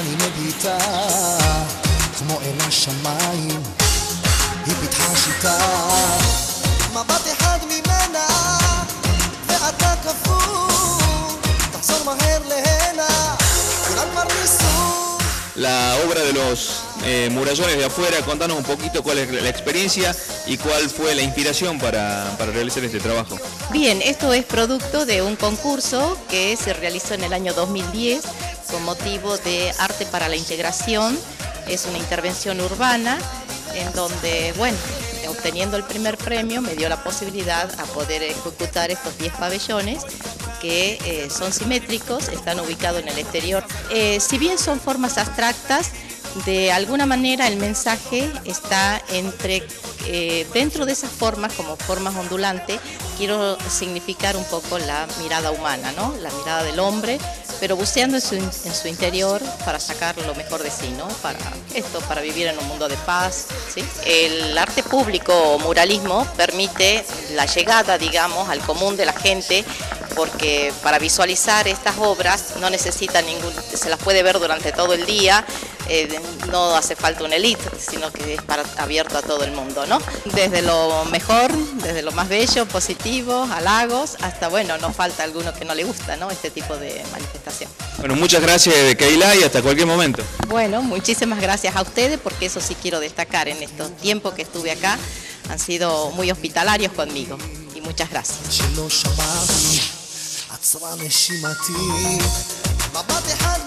אני מביטה כמו אל השמיים, היא פיתחה שיטה, מבט אחד ממנה ואתה כפור, תחזור מהר להנה, כולם כבר ניסו. La obra de los murallones de afuera, contanos un poquito cuál es la experiencia y cuál fue la inspiración para realizar este trabajo. Bien, esto es producto de un concurso que se realizó en el año 2010 con motivo de Arte para la Integración. Es una intervención urbana en donde, bueno, obteniendo el primer premio me dio la posibilidad a poder ejecutar estos 10 pabellones que son simétricos, están ubicados en el exterior. Si bien son formas abstractas, de alguna manera el mensaje está dentro de esas formas, como formas ondulantes, quiero significar un poco la mirada humana, ¿no? La mirada del hombre, pero buceando en su interior para sacar lo mejor de sí, ¿no? Para vivir en un mundo de paz, ¿sí? El arte público o muralismo permite la llegada, digamos, al común de la gente, porque para visualizar estas obras no necesita se las puede ver durante todo el día, no hace falta una élite, sino que es abierto a todo el mundo, ¿no? Desde lo mejor, desde lo más bello, positivo, halagos, hasta, bueno, no falta alguno que no le gusta, ¿no? Este tipo de manifestación. Bueno, muchas gracias, Keila, y hasta cualquier momento. Bueno, muchísimas gracias a ustedes, porque eso sí quiero destacar, en estos tiempos que estuve acá, han sido muy hospitalarios conmigo, y muchas gracias. עצרה נשימתי, מבט אחד